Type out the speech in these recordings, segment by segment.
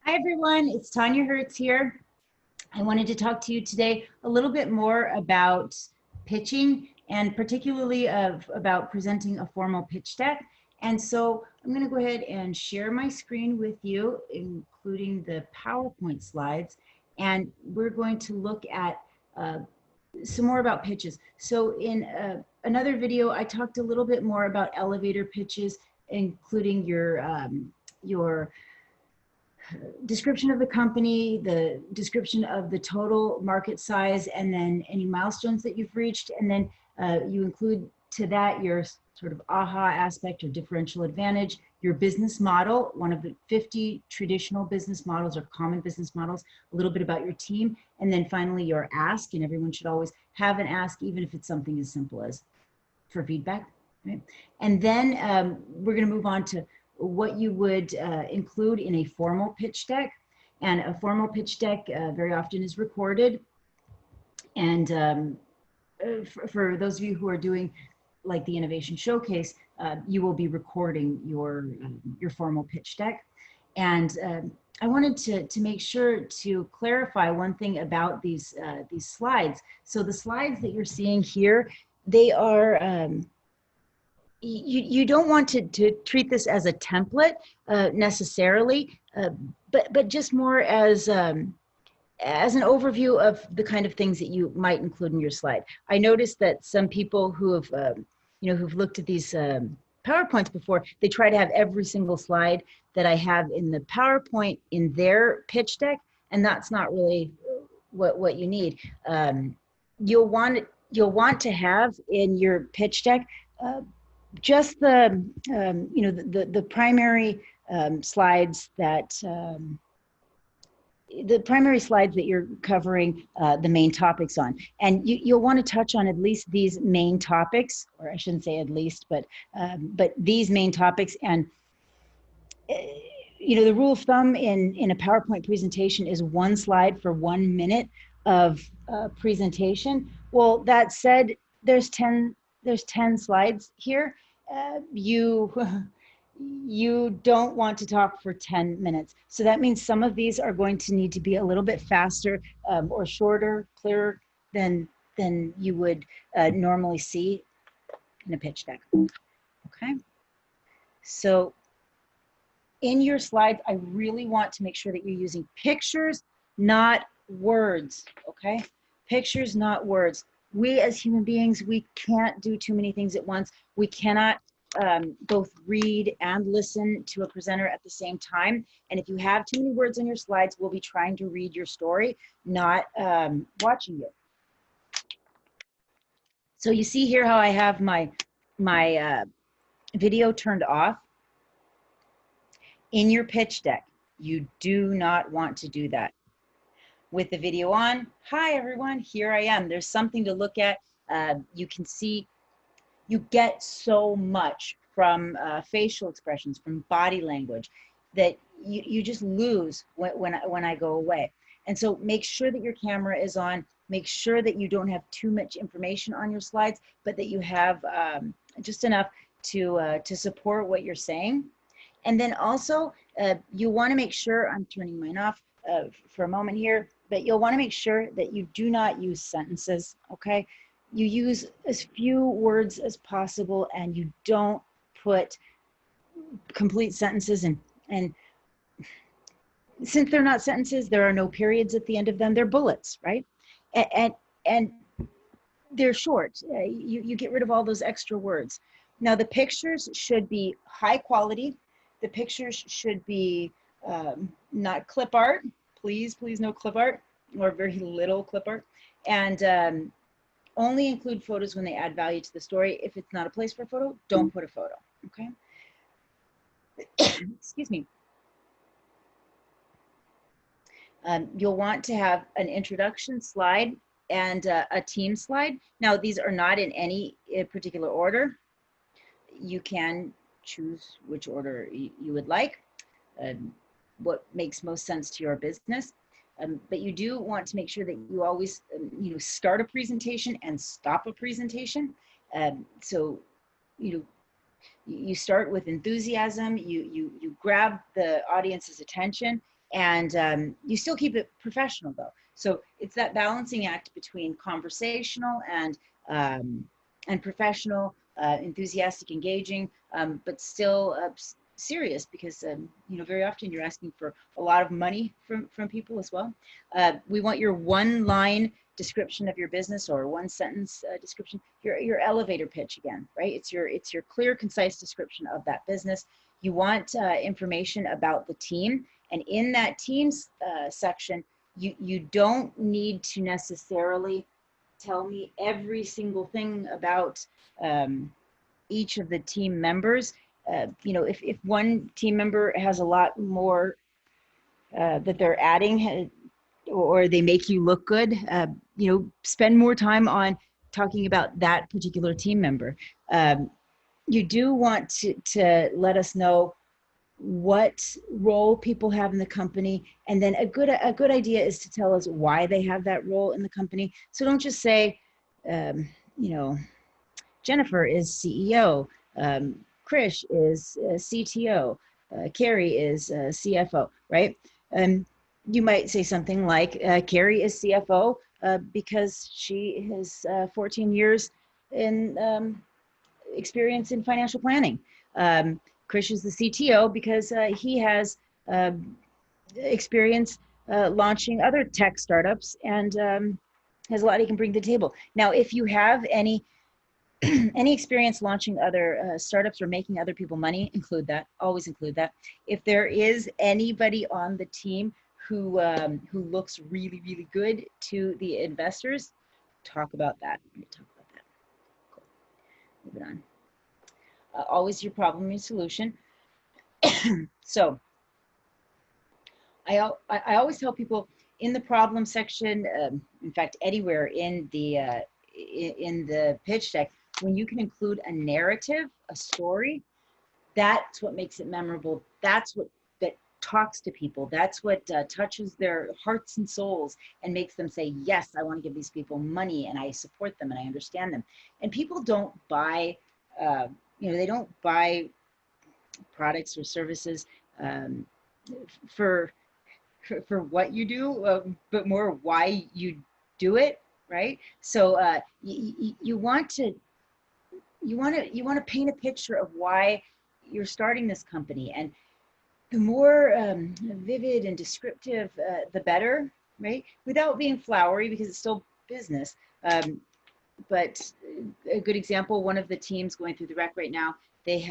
Hi everyone, it's Tanya Hertz here. I wanted to talk to you today a little bit more about pitching and particularly about presenting a formal pitch deck. And so I'm going to go ahead and share my screen with you, including the PowerPoint slides, and we're going to look at some more about pitches. So in another video, I talked a little bit more about elevator pitches, including your description of the company, the description of the total market size, and then any milestones that you've reached. And then you include to that your sort of aha aspect or differential advantage, your business model, one of the 50 traditional business models or common business models, a little bit about your team, and then finally your ask. And everyone should always have an ask, even if it's something as simple as for feedback. Right? And then we're going to move on to what you would include in a formal pitch deck. And a formal pitch deck very often is recorded. And for those of you who are doing like the Innovation Showcase, you will be recording your formal pitch deck. And I wanted to make sure to clarify one thing about these slides. So the slides that you're seeing here, they are you don't want to treat this as a template necessarily, but just more as an overview of the kind of things that you might include in your slide. I noticed that some people who have, who've looked at these PowerPoints before, they try to have every single slide that I have in the PowerPoint in their pitch deck, and that's not really what you need. You'll want to have in your pitch deck just the primary slides that you're covering the main topics on, and you'll want to touch on at least these main topics, or I shouldn't say at least, but these main topics. And the rule of thumb in a PowerPoint presentation is one slide for 1 minute of presentation. Well, that said, there's 10 slides here. You don't want to talk for 10 minutes. So that means some of these are going to need to be a little bit faster or shorter, clearer than you would normally see in a pitch deck. Okay. So in your slides, I really want to make sure that you're using pictures, not words. Okay. Pictures, not words. We as human beings, we can't do too many things at once. We cannot both read and listen to a presenter at the same time. And if you have too many words on your slides, we'll be trying to read your story, not watching you. So you see here how I have my video turned off. In your pitch deck, you do not want to do that. With the video on, hi everyone, here I am. There's something to look at. You can see, you get so much from facial expressions, from body language, that you just lose when I go away. And so make sure that your camera is on. Make sure that you don't have too much information on your slides, but that you have just enough to support what you're saying. And then also, you want to make sure, I'm turning mine off for a moment here, but you'll want to make sure that you do not use sentences, okay? You use as few words as possible, and you don't put complete sentences in. And since they're not sentences, there are no periods at the end of them. They're bullets, right? And they're short. You get rid of all those extra words. Now, the pictures should be high quality. The pictures should be not clip art. Please no clip art, or very little clip art. And only include photos when they add value to the story. If it's not a place for a photo, don't put a photo, okay? Excuse me. You'll want to have an introduction slide and a team slide. Now, these are not in any particular order. You can choose which order you would like, what makes most sense to your business. But you do want to make sure that you always start a presentation and stop a presentation. So you start with enthusiasm, you grab the audience's attention, And you still keep it professional though. So it's that balancing act between conversational and professional, enthusiastic, engaging, but still serious, because you know, very often you're asking for a lot of money from people as well. We want your one line description of your business, or one sentence description, your elevator pitch again, right? It's your clear, concise description of that business. You want information about the team, and in that teams section, you don't need to necessarily tell me every single thing about each of the team members. You know, if one team member has a lot more that they're adding, or they make you look good, you know, spend more time on talking about that particular team member. You do want to let us know what role people have in the company, and then a good idea is to tell us why they have that role in the company. So don't just say, you know, Jennifer is CEO, Krish is CTO, Carrie is CFO, right? You might say something like, Carrie is CFO because she has 14 years in experience in financial planning. Krish is the CTO because he has experience launching other tech startups, and has a lot he can bring to the table. Now, if you have any experience launching other startups or making other people money, include that. Always include that. If there is anybody on the team who looks really, really good to the investors, talk about that. Talk about that. Cool. Moving on. Always your problem, your solution. So I always tell people in the problem section, in fact, anywhere in the pitch deck, when you can include a narrative, a story, that's what makes it memorable. That's what that talks to people. That's what touches their hearts and souls and makes them say, yes, I want to give these people money, and I support them, and I understand them. And people don't buy, you know, they don't buy products or services for what you do, but more why you do it, right? So you want to paint a picture of why you're starting this company, and the more vivid and descriptive, the better, right? Without being flowery, because it's still business. But a good example, one of the teams going through the rec right now, they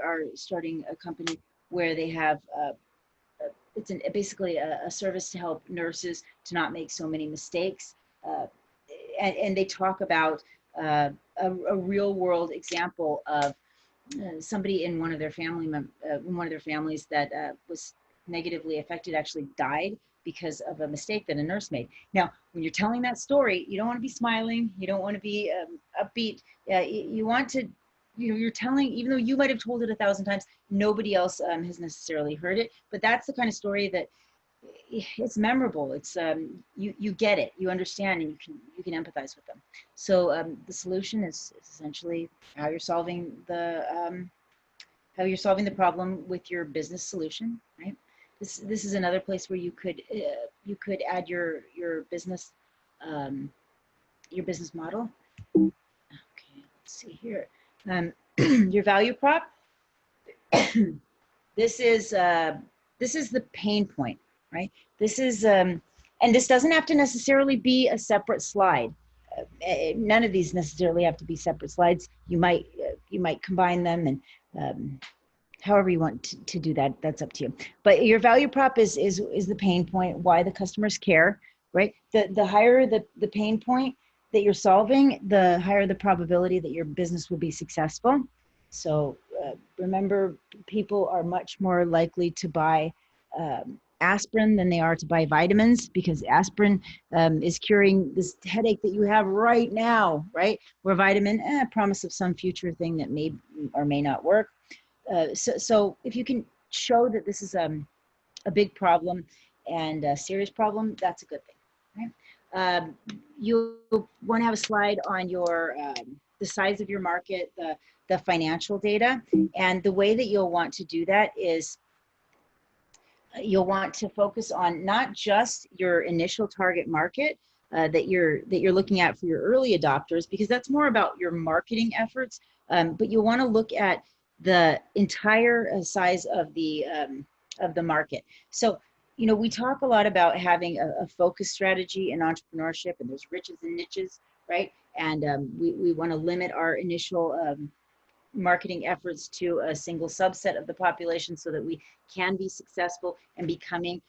are starting a company where they have it's basically a service to help nurses to not make so many mistakes. And they talk about a real world example of somebody in one of their families that was negatively affected, actually died because of a mistake that a nurse made. Now, when you're telling that story, you don't want to be smiling, you don't want to be upbeat. You want to, you know, you're telling, even though you might have told it 1,000 times, nobody else has necessarily heard it. But that's the kind of story that it's memorable. It's you get it, you understand, and you can empathize with them. So the solution is essentially how you're solving the problem with your business solution, right? This is another place where you could add your business model. Okay, let's see here. Your value prop. This is the pain point, right? This is and this doesn't have to necessarily be a separate slide. None of these necessarily have to be separate slides. You might combine them, and however you want to do that, that's up to you. But your value prop is the pain point, why the customers care, right? The higher the pain point that you're solving, the higher the probability that your business will be successful. So remember, people are much more likely to buy aspirin than they are to buy vitamins, because aspirin is curing this headache that you have right now, right? Where vitamin, promise of some future thing that may or may not work. So if you can show that this is a big problem and a serious problem, that's a good thing, right? You want to have a slide on your the size of your market, the financial data, and the way that you'll want to do that is you'll want to focus on not just your initial target market that you're looking at for your early adopters, because that's more about your marketing efforts. But you'll want to look at the entire size of the market. So, you know, we talk a lot about having a focus strategy in entrepreneurship, and there's riches and niches, right? And we want to limit our initial marketing efforts to a single subset of the population so that we can be successful and becoming,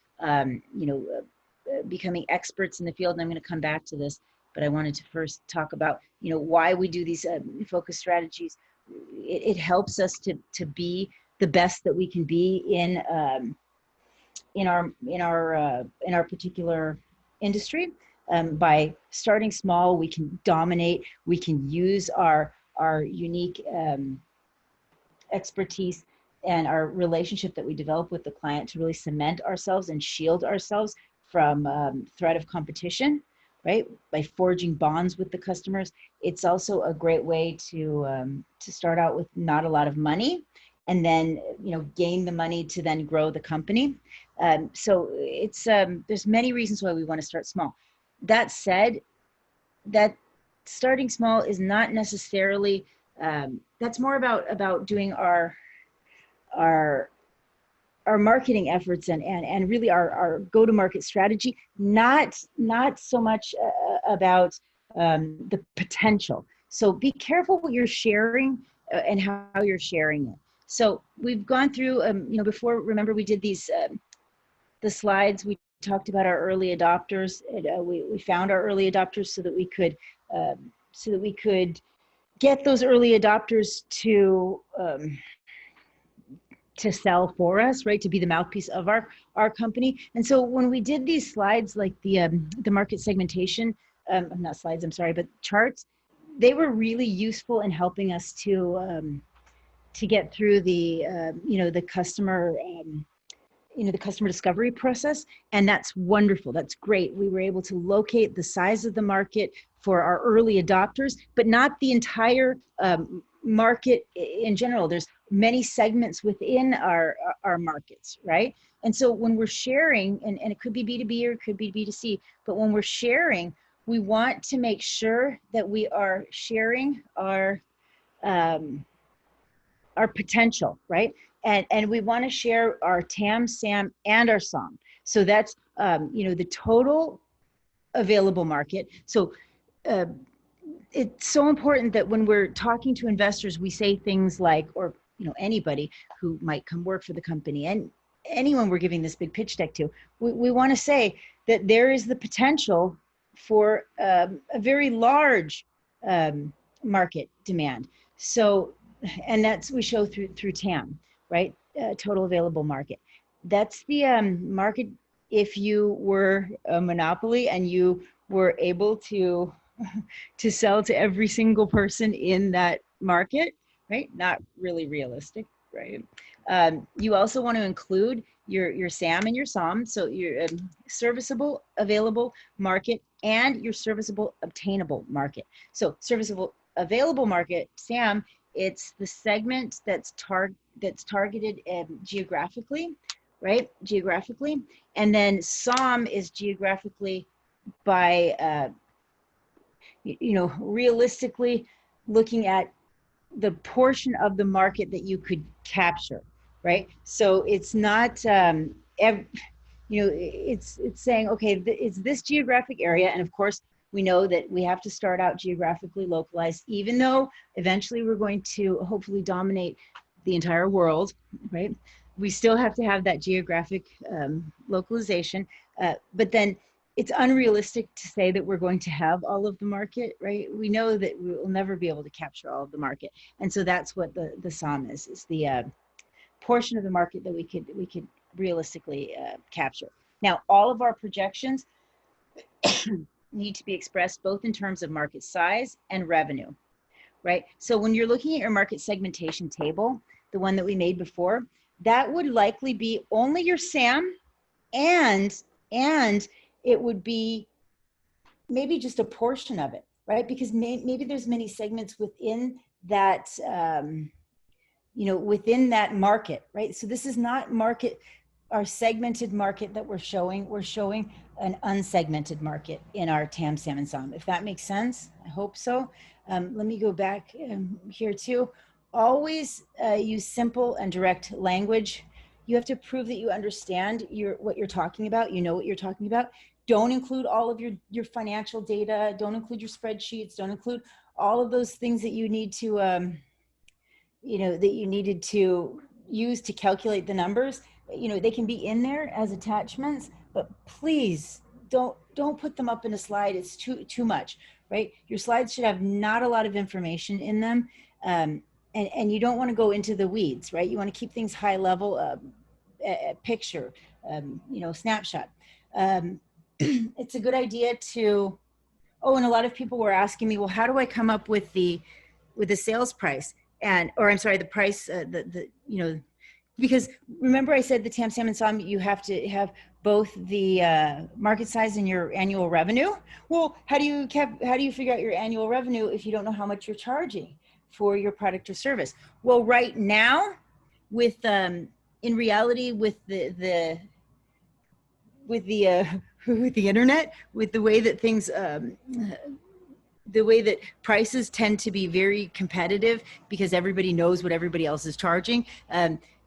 becoming experts in the field. And I'm going to come back to this, but I wanted to first talk about, why we do these focus strategies. It helps us to be the best that we can be in our particular industry. By starting small, we can dominate. We can use our unique expertise and our relationship that we develop with the client to really cement ourselves and shield ourselves from threat of competition, right? By forging bonds with the customers. It's also a great way to start out with not a lot of money, and then gain the money to then grow the company. So it's there's many reasons why we want to start small. That said, that starting small is not necessarily that's more about doing our marketing efforts and really our go-to-market strategy, not so much about the potential. So be careful what you're sharing and how you're sharing it. So we've gone through, before, remember we did these, the slides, we talked about our early adopters. We found our early adopters so that we could get those early adopters to sell for us, right? To be the mouthpiece of our company. And so when we did these slides, like the market segmentation, not slides, I'm sorry, but charts, they were really useful in helping us to get through the the customer the customer discovery process. And that's wonderful. That's great. We were able to locate the size of the market for our early adopters, but not the entire market in general. There's many segments within our markets, right? And so when we're sharing, and it could be B2B or it could be B2C, but when we're sharing, we want to make sure that we are sharing our potential, right? And we want to share our TAM, SAM, and our SOM. So that's the total available market. So it's so important that when we're talking to investors, we say things like, or anybody who might come work for the company, and anyone we're giving this big pitch deck to, we want to say that there is the potential for a very large market demand. So, and that's we show through TAM, right? Total available market. That's the market if you were a monopoly and you were able to sell to every single person in that market, right? Not really realistic, right? You also want to include your SAM and your SOM, so your serviceable available market and your serviceable obtainable market. So serviceable available market, SAM, it's the segment that's targeted geographically, right? Geographically, and then SOM is geographically by realistically looking at the portion of the market that you could capture, right? So it's not, it's saying, okay, it's this geographic area. And of course, we know that we have to start out geographically localized, even though eventually we're going to hopefully dominate the entire world, right? We still have to have that geographic localization, but then it's unrealistic to say that we're going to have all of the market, right? We know that we will never be able to capture all of the market. And so that's what the SOM is the portion of the market that we could realistically capture. Now, all of our projections need to be expressed both in terms of market size and revenue, right? So when you're looking at your market segmentation table, the one that we made before, that would likely be only your SAM, and it would be maybe just a portion of it, right? Because maybe there's many segments within that, within that market, right? So this is not market our segmented market that we're showing an unsegmented market in our TAM, SAM, and SOM. If that makes sense, I hope so. Let me go back here too. Always use simple and direct language. You have to prove that you understand what you're talking about. You know what you're talking about. Don't include all of your financial data. Don't include your spreadsheets. Don't include all of those things that you need to, that you needed to use to calculate the numbers. They can be in there as attachments, but please don't put them up in a slide. It's too much, right? Your slides should have not a lot of information in them. And you don't want to go into the weeds, right? You want to keep things high level, picture, snapshot. It's a good idea to, and a lot of people were asking me, well, how do I come up with the sales price? The price, because remember I said the TAM, SAM, and SOM, you have to have both the market size and your annual revenue. Well, how do you figure out your annual revenue if you don't know how much you're charging for your product or service? Well, right now, with in reality, with the internet, with the way that things, the way that prices tend to be very competitive because everybody knows what everybody else is charging.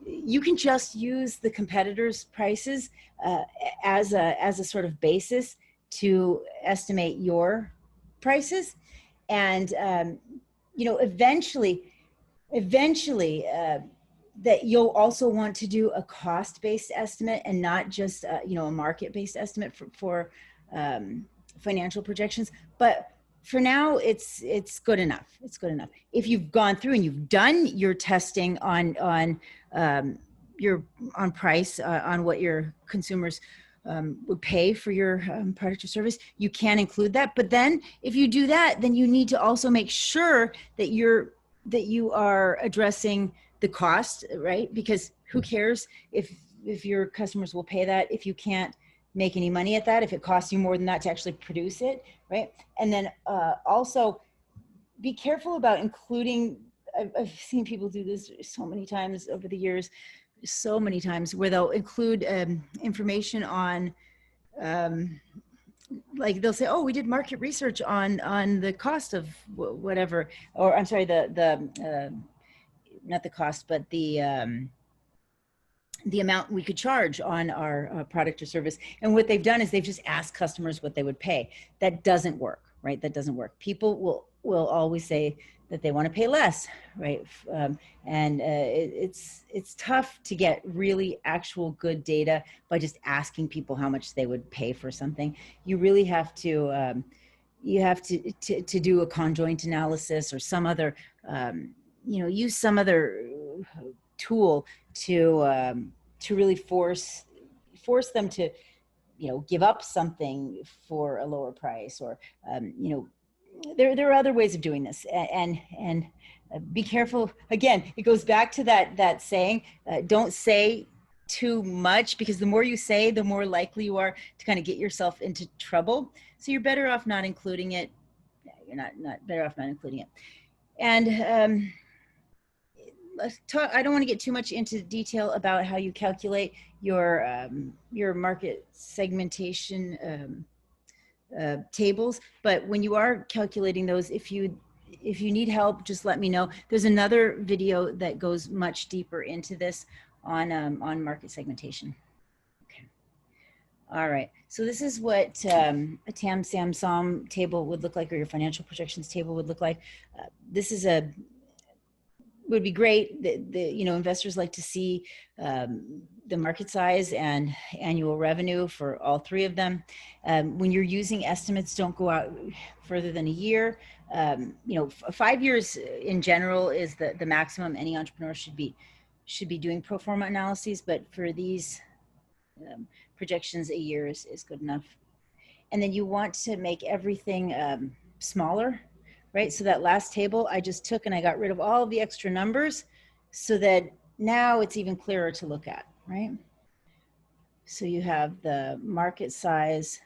You can just use the competitors' prices as a sort of basis to estimate your prices. And, eventually, that you'll also want to do a cost-based estimate and not just, a market-based estimate for financial projections. But for now, it's good enough. It's good enough. If you've gone through and you've done your testing on price, on what your consumers would pay for your product or service, you can include that. But then if you do that, then you need to also make sure that you are addressing the cost, right? Because who cares if your customers will pay that if you can't make any money at that, if it costs you more than that to actually produce it, right? And then also be careful about including, I've seen people do this so many times over the years, so many times, where they'll include information on, like they'll say, oh, we did market research on the cost of whatever, or I'm sorry, not the cost, but the amount we could charge on our product or service. And what they've done is they've just asked customers what they would pay. That doesn't work, right? That doesn't work. People will always say that they want to pay less, right? It's tough to get really actual good data by just asking people how much they would pay for something. You really have to, to do a conjoint analysis or some other, use some other tool to really force them to, give up something for a lower price, or, there are other ways of doing this, and be careful. Again, it goes back to that saying, don't say too much, because the more you say, the more likely you are to kind of get yourself into trouble. So you're better off not including it. You're not better off not including it. And I don't want to get too much into detail about how you calculate your market segmentation tables, but when you are calculating those, if you need help, just let me know. There's another video that goes much deeper into this on market segmentation. Okay. All right. So this is what a TAM, SAM, SOM table would look like, or your financial projections table would look like. This is would be great. Investors like to see the market size and annual revenue for all three of them. When you're using estimates, don't go out further than a year. 5 years in general is the maximum any entrepreneur should be doing pro forma analyses, but for these projections, a year is good enough. And then you want to make everything smaller, right? So that last table I just took and I got rid of all of the extra numbers so that now it's even clearer to look at, right? So you have the market size,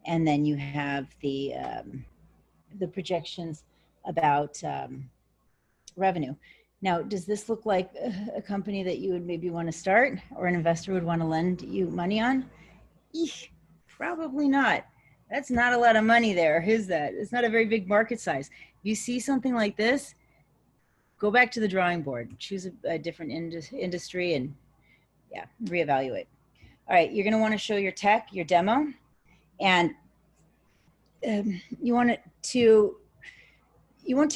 and then you have the projections about revenue. Now, does this look like a company that you would maybe want to start or an investor would want to lend you money on? Eesh, probably not. That's not a lot of money there, is that? It's not a very big market size. If you see something like this, go back to the drawing board, choose a different industry and yeah, reevaluate. All right, you're going to want to show your tech, your demo, and you want to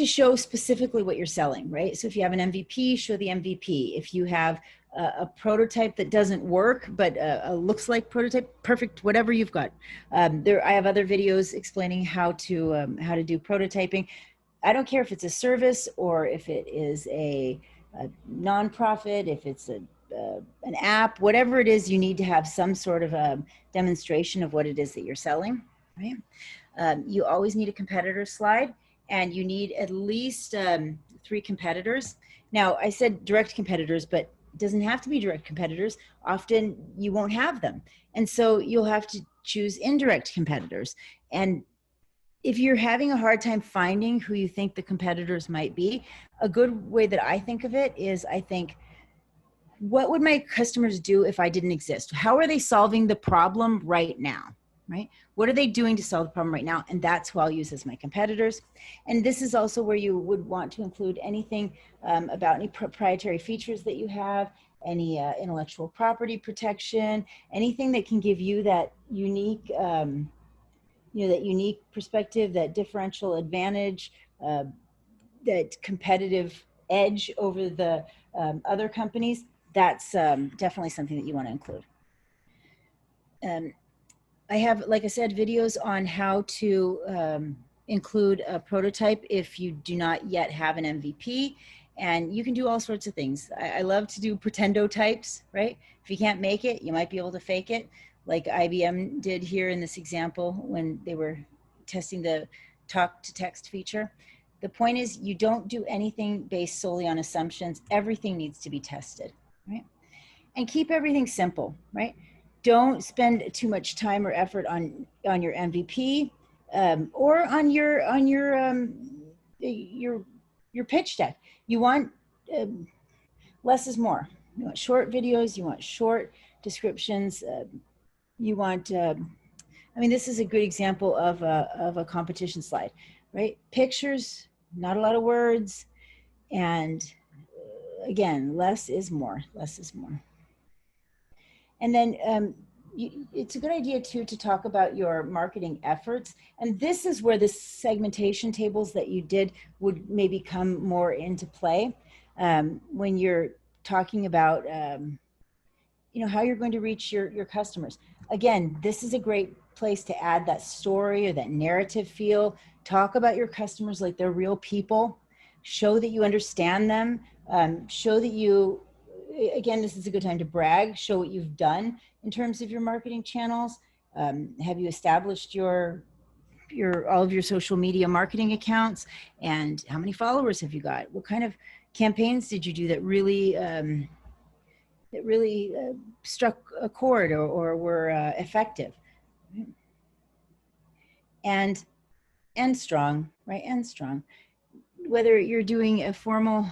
show specifically what you're selling, right? So if you have an MVP, show the MVP. If you have a prototype that doesn't work, but looks like prototype, perfect, whatever you've got. I have other videos explaining how to do prototyping. I don't care if it's a service or if it is a nonprofit, if it's an app, whatever it is, you need to have some sort of a demonstration of what it is that you're selling, right? You always need a competitor slide, and you need at least 3 competitors. Now, I said direct competitors, but it doesn't have to be direct competitors. Often you won't have them. And so you'll have to choose indirect competitors. And if you're having a hard time finding who you think the competitors might be, a good way that I think of it is I think, what would my customers do if I didn't exist? How are they solving the problem right now? Right? What are they doing to solve the problem right now? And that's who I'll use as my competitors. And this is also where you would want to include anything about any proprietary features that you have, any intellectual property protection, anything that can give you that unique, that unique perspective, that differential advantage, that competitive edge over the other companies. That's definitely something that you want to include. I have, like I said, videos on how to include a prototype if you do not yet have an MVP, and you can do all sorts of things. I love to do pretendo types, right? If you can't make it, you might be able to fake it, like IBM did here in this example when they were testing the talk to text feature. The point is, you don't do anything based solely on assumptions. Everything needs to be tested, right? And keep everything simple, right? Don't spend too much time or effort on your MVP or on your pitch deck. You want less is more. You want short videos. You want short descriptions. You want. I mean, this is a good example of a competition slide, right? Pictures, not a lot of words, and again, less is more. Less is more. And then it's a good idea too to talk about your marketing efforts. And this is where the segmentation tables that you did would maybe come more into play when you're talking about how you're going to reach your customers. Again, this is a great place to add that story or that narrative feel. Talk about your customers like they're real people. Show that you understand them. Show that you, again, this is a good time to brag. Show what you've done in terms of your marketing channels. Have you established all of your social media marketing accounts? And how many followers have you got? What kind of campaigns did you do that really struck a chord or were effective? And strong, right? And strong. Whether you're doing a formal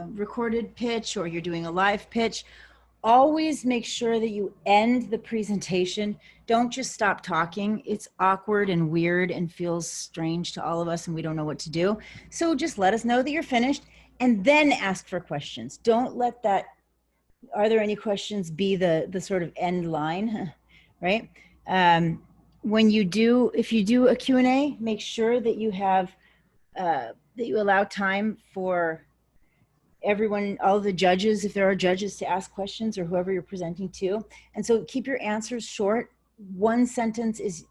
recorded pitch or you're doing a live pitch, always make sure that you end the presentation. Don't just stop talking. It's awkward and weird and feels strange to all of us and we don't know what to do. So just let us know that you're finished and then ask for questions. Don't let that, are there any questions, be the sort of end line, right? If you do a Q&A, make sure that you have, that you allow time for everyone, all the judges, if there are judges, to ask questions or whoever you're presenting to. And so keep your answers short. One sentence is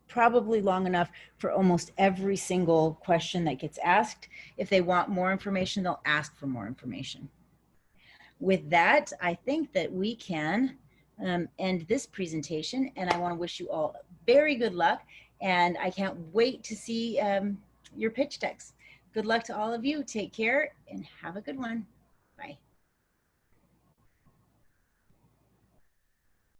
probably long enough for almost every single question that gets asked. If they want more information, they'll ask for more information. With that, I think that we can end this presentation, and I want to wish you all very good luck, and I can't wait to see your pitch decks. Good luck to all of you. Take care and have a good one.